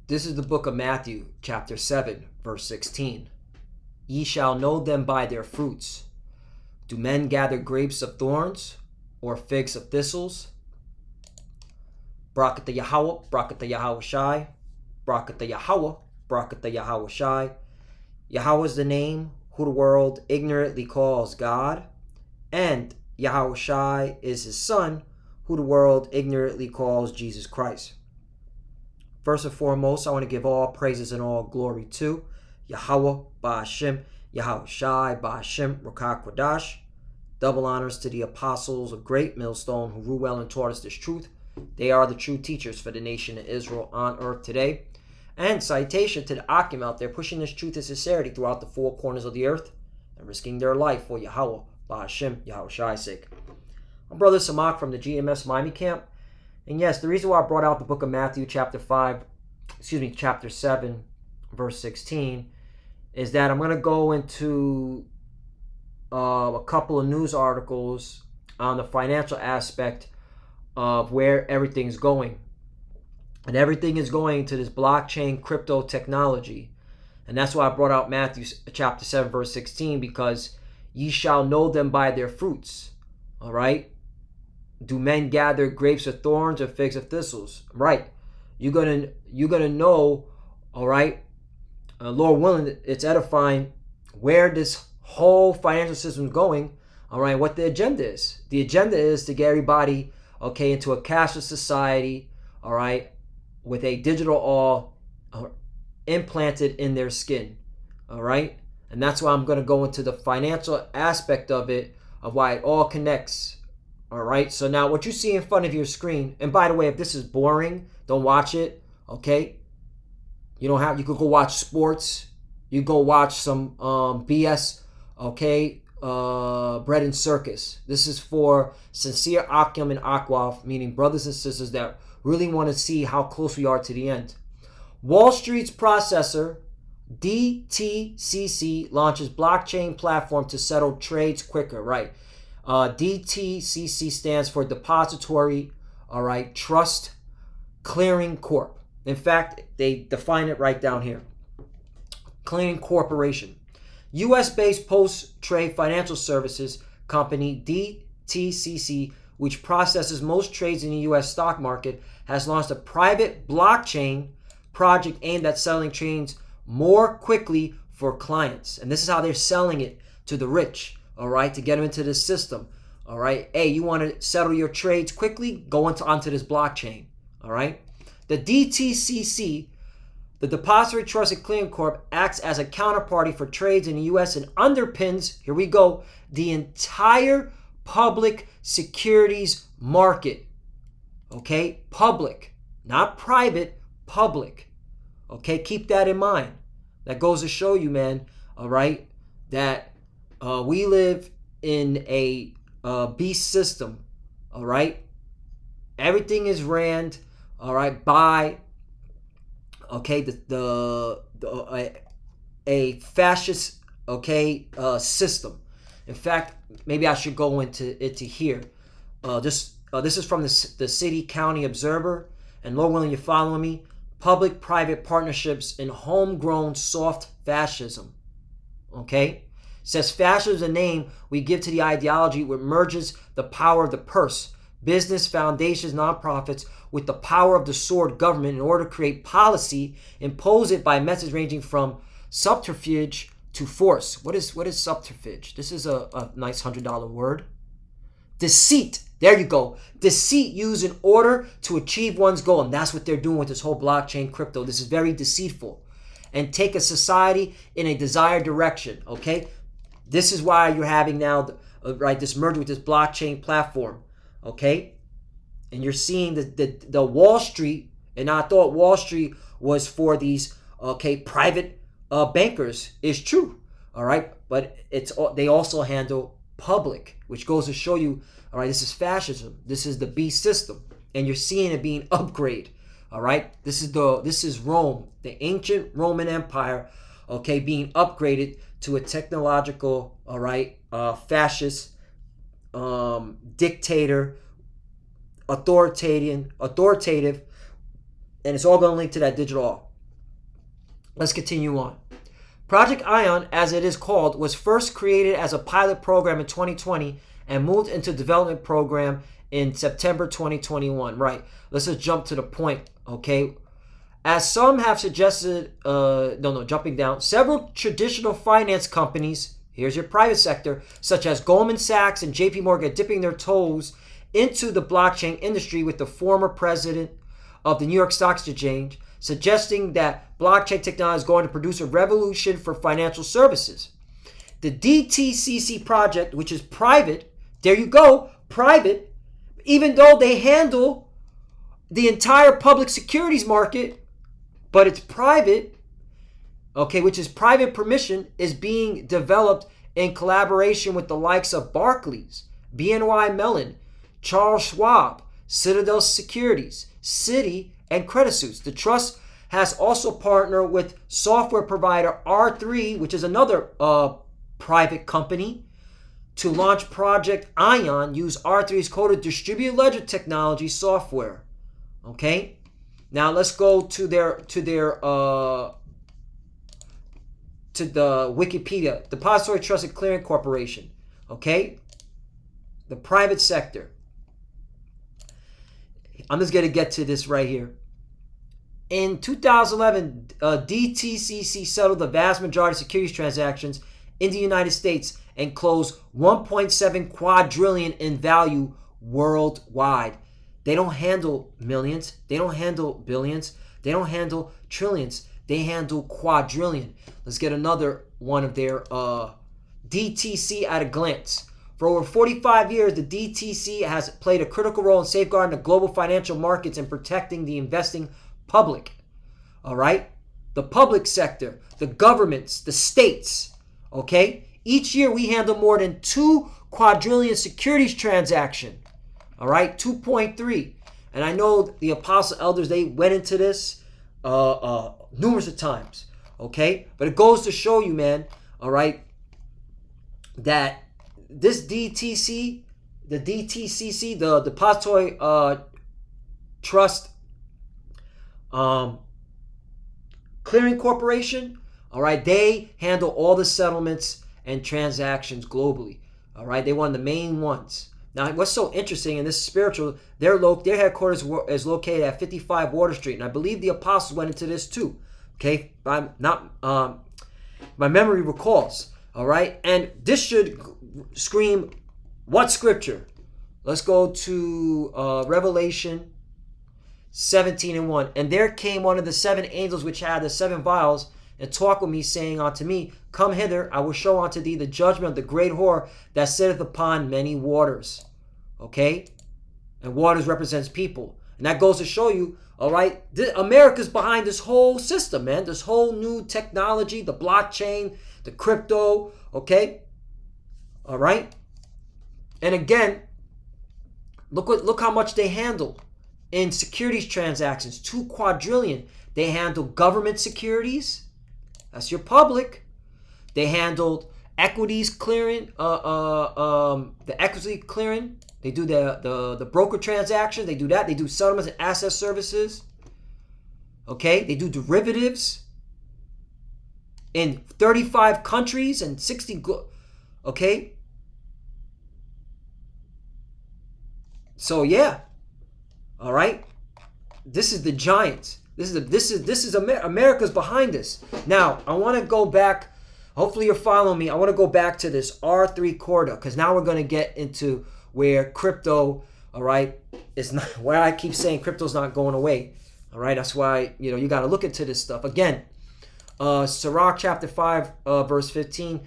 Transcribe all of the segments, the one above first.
This is the book of Matthew, chapter 7, verse 16. Ye shall know them by their fruits. Do men gather grapes of thorns or figs of thistles? Brakata Yahweh, Brakata Yahweh Shai, Brakata Yahweh, Brakata Yahweh Shai. Yahweh is the name who the world ignorantly calls God, and Yahweh Shai is his son, who the world ignorantly calls Jesus Christ. First and foremost, I want to give all praises and all glory to Yahweh Ba'Hashem, Yahweh Shai Ba'Hashem, Rakah Kodash. Double honors to the apostles of Great Millstone who rule well and taught us this truth. They are the true teachers for the nation of Israel on earth today. And citation to the Akim out there pushing this truth and sincerity throughout the four corners of the earth and risking their life for Yahweh Ba'Hashem, Yahweh Shai's sake. I'm Brother Samak from the GMS Miami camp. And yes, the reason why I brought out the book of Matthew chapter 7, verse 16, is that I'm going to go into a couple of news articles on the financial aspect of where everything's going. And everything is going to this blockchain crypto technology. And that's why I brought out Matthew chapter 7, verse 16, because ye shall know them by their fruits. All right? Do men gather grapes of thorns or figs of thistles? Right. You're gonna know, all right, Lord willing, it's edifying where this whole financial system is going, all right, what the agenda is. The agenda is to get everybody, okay, into a cashless society, all right, with a digital all implanted in their skin, all right? And that's why I'm going to go into the financial aspect of it, of why it all connects, all right? So now what you see in front of your screen, and by the way, if this is boring, don't watch it, okay? You could go watch sports. You go watch some BS, okay? Bread and circus. This is for sincere Akim and Akwaf, meaning brothers and sisters that really want to see how close we are to the end. Wall Street's processor, DTCC, launches blockchain platform to settle trades quicker, right? DTCC stands for Depository, all right, Trust Clearing Corp. In fact, they define it right down here. Clearing Corporation. U.S.-based post-trade financial services company DTCC, which processes most trades in the U.S. stock market, has launched a private blockchain project aimed at selling trades more quickly for clients. And this is how they're selling it to the rich, all right, to get them into the system, all right? Hey, you want to settle your trades quickly? Go onto this blockchain, all right? The DTCC, the Depository Trust and Clearing Corp, acts as a counterparty for trades in the U.S. and underpins, here we go, the entire public securities market. Okay? Public. Not private, public. Okay? Keep that in mind. That goes to show you, man, all right, that we live in a beast system, all right? Everything is ran, all right, by, okay, a fascist, okay, system. In fact, maybe I should go into here. This is from the City County Observer, and Lord willing, you're following me. Public-private partnerships in homegrown soft fascism. Okay, says fascism is a name we give to the ideology which merges the power of the purse, business, foundations, nonprofits with the power of the sword government in order to create policy, impose it by methods ranging from subterfuge to force. What is subterfuge? This is a nice $100 word. Deceit. There you go. Deceit used in order to achieve one's goal. And that's what they're doing with this whole blockchain crypto. This is very deceitful. And take a society in a desired direction. Okay? This is why you're having now, right, this merger with this blockchain platform. Okay? And you're seeing the Wall Street, and I thought Wall Street was for these, okay, private bankers, is true. All right? But they also handle public, which goes to show you, all right, this is fascism. This is the beast system. And you're seeing it being upgraded. All right? This is Rome, the ancient Roman Empire, okay, being upgraded to a technological, all right, fascist, dictator, authoritative, and it's all going to link to that digital. Let's continue on. Project Ion, as it is called, was first created as a pilot program in 2020 and moved into development program in September 2021. Right. Let's just jump to the point, okay? As some have suggested, jumping down, several traditional finance companies, here's your private sector, such as Goldman Sachs and JP Morgan, dipping their toes into the blockchain industry, with the former president of the New York Stock Exchange suggesting that blockchain technology is going to produce a revolution for financial services. The DTCC project, which is private, there you go, private, even though they handle the entire public securities market, but it's private, okay, which is private permission, is being developed in collaboration with the likes of Barclays, BNY Mellon, Charles Schwab, Citadel Securities, Citi, and Credit Suisse. The trust has also partnered with software provider R3, which is another private company, to launch Project Ion. Use R3's coded distributed ledger technology software. Okay, now let's go to the Wikipedia. Depository Trust and Clearing Corporation. Okay, the private sector. I'm just going to get to this right here. In 2011, DTCC settled the vast majority of securities transactions in the United States and closed 1.7 quadrillion in value worldwide. They don't handle millions. They don't handle billions. They don't handle trillions. They handle quadrillion. Let's get another one of their DTC at a glance. For over 45 years, the DTC has played a critical role in safeguarding the global financial markets and protecting the investing public. All right? The public sector, the governments, the states. Okay? Each year we handle more than 2 quadrillion securities transaction. All right? 2.3. And I know the apostle elders, they went into this numerous of times. Okay? But it goes to show you, man, all right, that this DTC, the DTCC, the Depository Trust Clearing Corporation, all right, they handle all the settlements and transactions globally. All right, they're one of the main ones. Now, what's so interesting in this spiritual, their headquarters is located at 55 Water Street, and I believe the apostles went into this too. Okay, my memory recalls. All right, and this should scream what scripture? Let's go to Revelation 17:1. And there came one of the 7 angels which had the 7 vials, and talked with me, saying unto me, Come hither, I will show unto thee the judgment of the great whore that sitteth upon many waters. Okay, and waters represents people, and that goes to show you, all right, America's behind this whole system, man. This whole new technology, the blockchain, the crypto, okay? All right? And again, look how much they handle in securities transactions. 2 quadrillion. They handle government securities. That's your public. They handled equities clearing, the equity clearing. They do the broker transactions. They do that. They do settlements and asset services. Okay? They do derivatives in 35 countries and 60 okay? So yeah. All right? This is the giants. This is America's behind this. Now, I want to go back. Hopefully you're following me. I want to go back to this R3 corridor, because now we're going to get into where crypto, all right, is not, where I keep saying crypto's not going away. All right? That's why, you got to look into this stuff. Again, Sirach chapter 5, verse 15.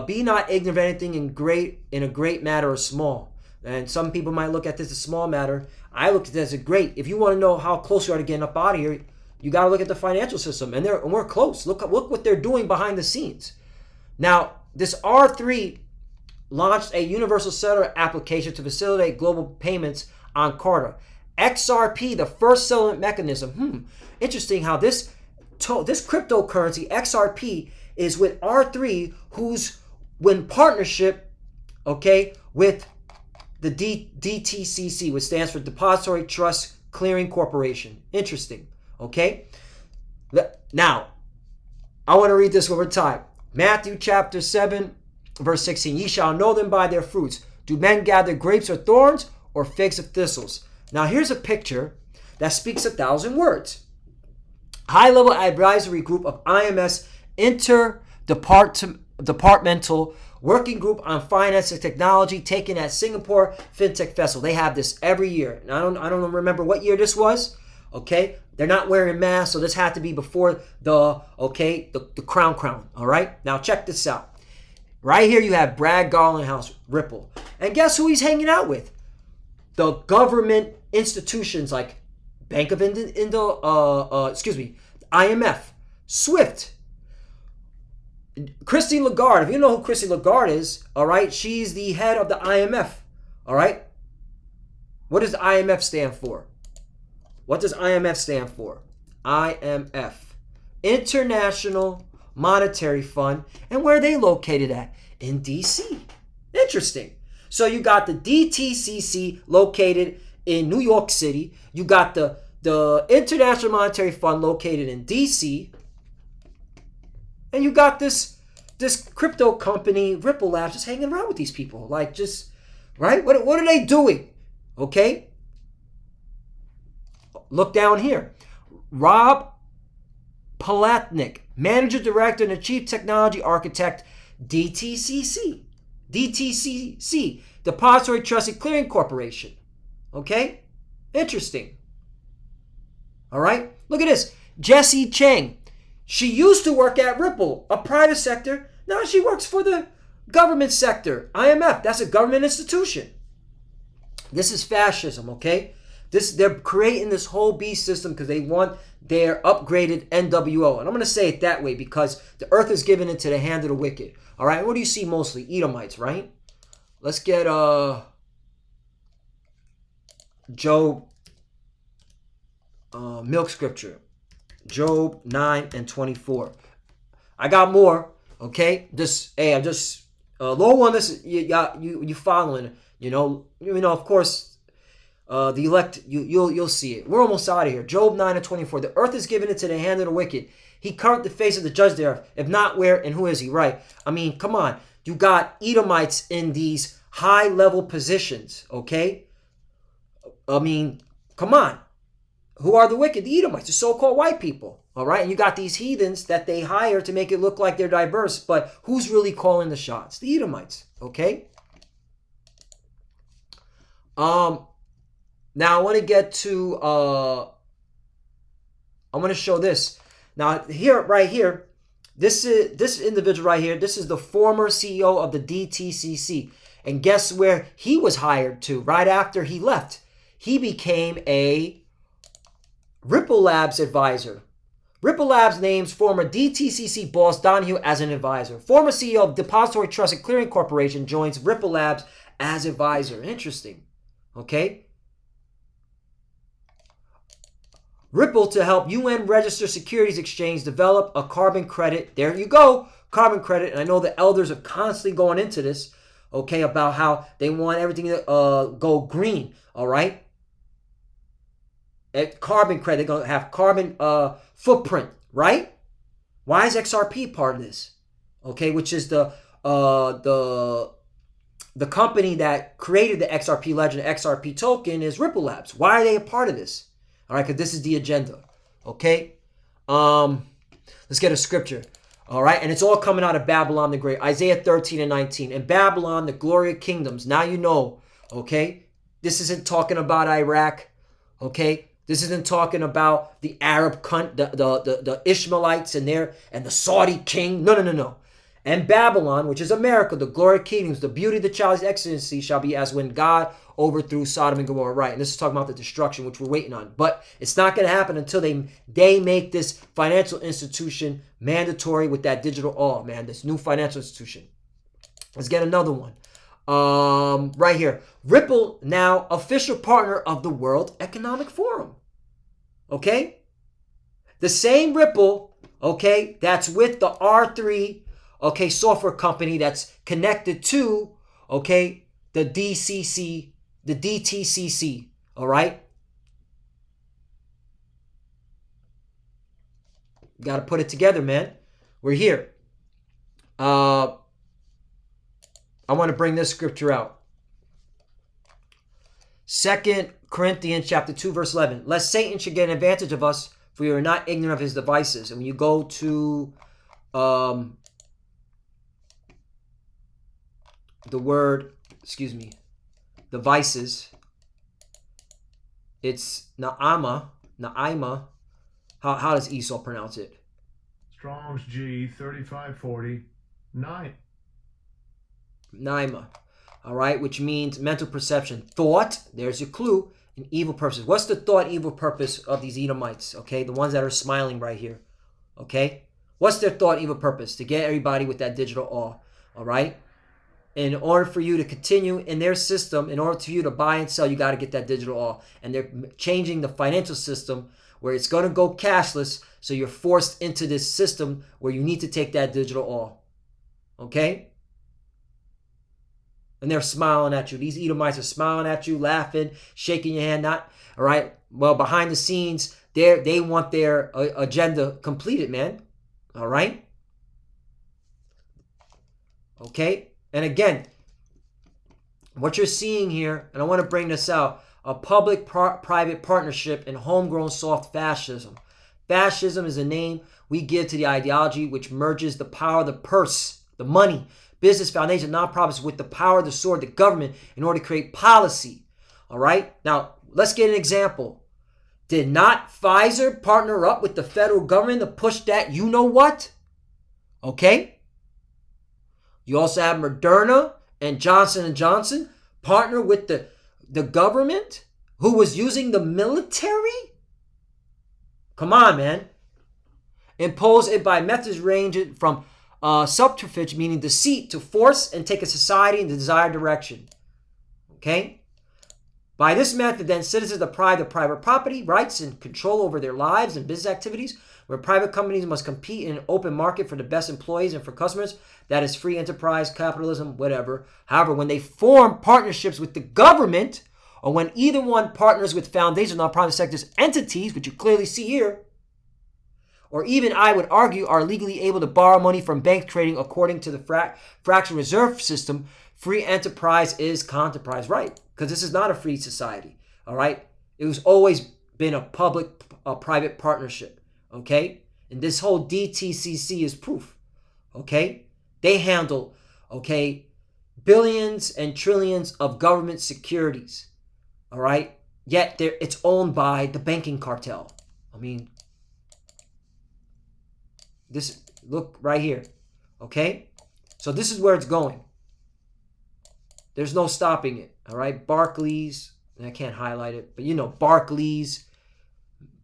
Be not ignorant of anything in a great matter or small. And some people might look at this as a small matter. I look at this as a great. If you want to know how close you are to getting up out of here, you got to look at the financial system. And we're close. Look what they're doing behind the scenes. Now, this R3 launched a universal settlement application to facilitate global payments on Carter. XRP, the first settlement mechanism. Interesting how this cryptocurrency, XRP, is with R3, who's in partnership, okay, with the DTCC, which stands for Depository Trust Clearing Corporation. Interesting, okay? Now, I want to read this one more time. Matthew chapter 7, verse 16. Ye shall know them by their fruits. Do men gather grapes or thorns, or figs of thistles? Now here's a picture that speaks 1,000 words. High-level advisory group of IMF interdepartmental working group on finance and technology taken at Singapore FinTech Festival. They have this every year. And I don't remember what year this was. Okay, they're not wearing masks, so this had to be before the crown. All right, now check this out. Right here you have Brad Garlinghouse, Ripple, and guess who he's hanging out with? The government institutions like Bank of IMF, SWIFT, Christine Lagarde. If you know who Christine Lagarde is, all right, she's the head of the IMF. All right, what does the IMF stand for? What does IMF stand for? IMF, International Monetary Fund. And where are they located at? In DC. Interesting. So you got the DTCC located in New York City. You got the International Monetary Fund located in DC. And you got this crypto company, Ripple Labs, just hanging around with these people. Like, just, right? What are they doing? Okay? Look down here. Rob Palatnik, Manager Director and the Chief Technology Architect, DTCC. DTCC, Depository Trust and Clearing Corporation. Okay? Interesting. All right? Look at this. Jessie Chang. She used to work at Ripple, a private sector. Now she works for the government sector. IMF, that's a government institution. This is fascism, okay? They're creating this whole beast system because they want their upgraded NWO. And I'm going to say it that way because the earth is given into the hand of the wicked. All right, what do you see mostly? Edomites, right? Let's get Job milk scripture. Job 9 and 24. I got more, okay? I'm just low on this. You following? You know. Of course. The elect, you'll see it. We're almost out of here. Job 9 and 24. The earth is given into the hand of the wicked. He covered the face of the judge thereof. If not, where and who is he? Right. I mean, come on. You got Edomites in these high-level positions, okay? I mean, come on. Who are the wicked? The Edomites, the so-called white people, all right? And you got these heathens that they hire to make it look like they're diverse, but who's really calling the shots? The Edomites, okay? Now, I want to get to, I want to show this. Now, right here, this individual right here, this is the former CEO of the DTCC. And guess where he was hired to right after he left? He became a Ripple Labs advisor. Ripple Labs names former DTCC boss Donahue as an advisor. Former CEO of Depository Trust and Clearing Corporation joins Ripple Labs as advisor. Interesting. Okay? Ripple to help UN Registered Securities Exchange develop a carbon credit. There you go, carbon credit. And I know the elders are constantly going into this, okay, about how they want everything to go green, all right? Carbon credit, they're going to have carbon footprint, right? Why is XRP part of this? Okay, which is the company that created the XRP Legend, XRP token is Ripple Labs. Why are they a part of this? All right, because this is the agenda, okay? Let's get a scripture, all right? And it's all coming out of Babylon the Great, Isaiah 13 and 19. In Babylon, the glory of kingdoms. Now you know, okay? This isn't talking about Iraq, okay? This isn't talking about the Arab the Ishmaelites and the Saudi king. No. And Babylon, which is America, the glory of kingdoms, the beauty of the child's excellency shall be as when God overthrew Sodom and Gomorrah. Right, and this is talking about the destruction, which we're waiting on. But it's not going to happen until they make this financial institution mandatory with that digital awe, man, this new financial institution. Let's get another one. Right here. Ripple, now official partner of the World Economic Forum. Okay? The same Ripple, okay, that's with the R3, okay, software company that's connected to, okay, the DTCC, all right? Got to put it together, man. We're here. I want to bring this scripture out. 2 Corinthians chapter 2, verse 11. Lest Satan should get an advantage of us, for we are not ignorant of his devices. And when you go to the word, devices, it's Naima. How does Esau pronounce it? Strong's G 3549. Naima. All right, which means mental perception. Thought, there's your clue, and evil purposes. What's the thought and evil purpose of these Edomites? Okay, the ones that are smiling right here. Okay, what's their thought and evil purpose? To get everybody with that digital awe. All right, in order for you to continue in their system, in order for you to buy and sell, you got to get that digital awe. And they're changing the financial system where it's going to go cashless, so you're forced into this system where you need to take that digital awe. Okay? And they're smiling at you. These Edomites are smiling at you, laughing, shaking your hand. Not all right. Well, behind the scenes, they want their agenda completed, man. All right. Okay. And again, what you're seeing here, and I want to bring this out: a public-private partnership in homegrown soft fascism. Fascism is a name we give to the ideology which merges the power of the purse, the money, business, foundation, nonprofits with the power of the sword, the government, in order to create policy. All right? Now, let's get an example. Did not Pfizer partner up with the federal government to push that you know what? Okay? You also have Moderna and Johnson & Johnson partner with the government who was using the military? Come on, man. Impose it by methods ranging from subterfuge, meaning deceit, to force and take a society in the desired direction. Okay? By this method, then, citizens deprived of private property rights and control over their lives and business activities, where private companies must compete in an open market for the best employees and for customers. That is free enterprise, capitalism, whatever. However, when they form partnerships with the government, or when either one partners with foundations, non-private sectors entities, which you clearly see here, or even, I would argue, are legally able to borrow money from bank trading according to the fractional reserve system, free enterprise is contemplated, right? Because this is not a free society, all right? It was always been a public-private partnership, okay? And this whole DTCC is proof, okay? They handle, okay, billions and trillions of government securities, all right? Yet it's owned by the banking cartel. I mean, this, look right here, okay? So this is where it's going. There's no stopping it, all right? Barclays, and I can't highlight it, but you know, Barclays,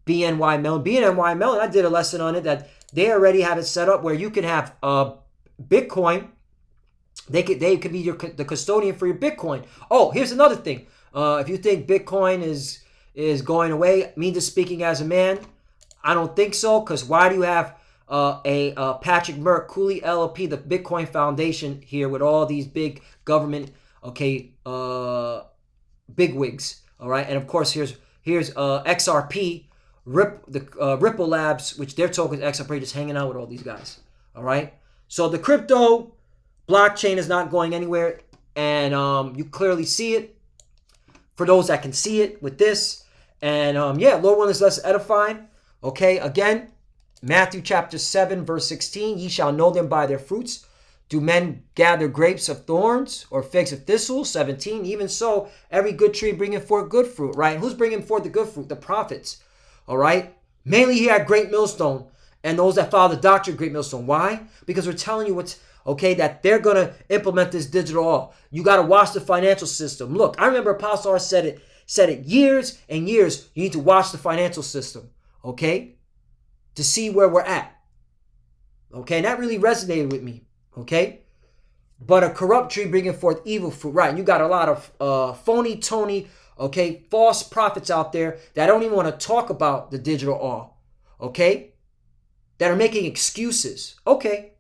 BNY Mellon. BNY Mellon, I did a lesson on it, that they already have it set up where you can have Bitcoin. They could be the custodian for your Bitcoin. Oh, here's another thing. If you think Bitcoin is going away, me just speaking as a man, I don't think so, because why do you have Patrick Merck, Cooley LLP, the Bitcoin Foundation here with all these big government, okay, bigwigs, all right? And of course, here's XRP, Ripple Labs, which their token is XRP, just hanging out with all these guys, all right? So the crypto blockchain is not going anywhere, and you clearly see it for those that can see it with this. And yeah, Lord willing, is less edifying. Okay, again, Matthew chapter 7, verse 16, ye shall know them by their fruits. Do men gather grapes of thorns or figs of thistles? 17, even so, every good tree bringeth forth good fruit, right? And who's bringing forth the good fruit? The prophets, all right? Mainly here at Great Millstone and those that follow the doctrine of Great Millstone. Why? Because we're telling you what's, okay, that they're going to implement this digital law. You got to watch the financial system. Look, I remember Apostle R said it years and years. You need to watch the financial system, okay, to see where we're at. Okay, and that really resonated with me, okay? But a corrupt tree bringing forth evil fruit, right? And you got a lot of phony, Tony, okay, false prophets out there that don't even want to talk about the digital law, okay, that are making excuses, okay.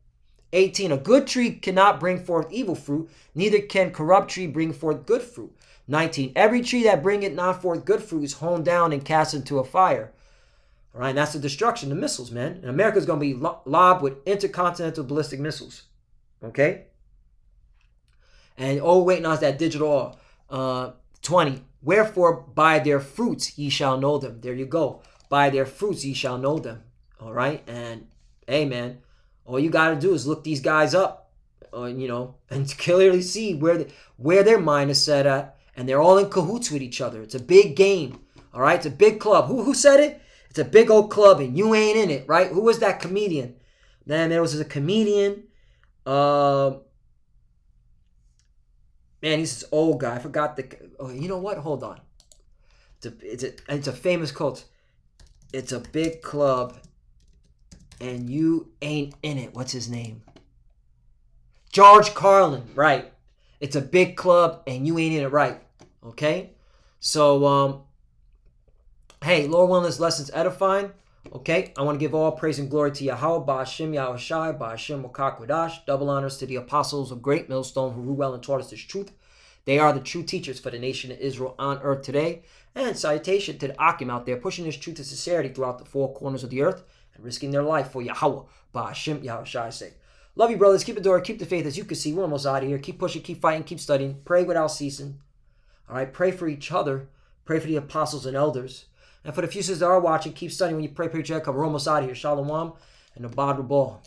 18, a good tree cannot bring forth evil fruit, neither can corrupt tree bring forth good fruit. 19, every tree that bringeth not forth good fruit is hewn down and cast into a fire. All right, and that's the destruction, the missiles, man. And America's going to be lobbed with intercontinental ballistic missiles. Okay? And all waiting on is that digital 20. Wherefore, by their fruits ye shall know them. There you go. By their fruits ye shall know them. All right? And, hey, man, all you got to do is look these guys up, and clearly see where their mind is set at. And they're all in cahoots with each other. It's a big game. All right? It's a big club. Who said it? It's a big old club, and you ain't in it, right? Who was that comedian? Man, there was a comedian. Man, he's this old guy. I forgot the. Oh, you know what? Hold on. It's a famous quote. It's a big club, and you ain't in it. What's his name? George Carlin, right? It's a big club, and you ain't in it, right? Okay, so hey, Lord willing, this lesson's edifying. Okay, I want to give all praise and glory to Yahweh, Ba'Hashem, Yahushai, Ba'Hashem, Wakakwadash. Double honors to the apostles of Great Millstone who ruled well and taught us this truth. They are the true teachers for the nation of Israel on earth today. And salutation to the Akim out there pushing this truth and sincerity throughout the four corners of the earth and risking their life for Yahweh, Ba'Hashem, Yahushai's sake. Love you, brothers. Keep the door, keep the faith. As you can see, we're almost out of here. Keep pushing, keep fighting, keep studying. Pray without ceasing. All right, pray for each other. Pray for the apostles and elders. And for the few sisters that are watching, keep studying when you pray each other. We're almost out of here. Shalom and the Bad Ball.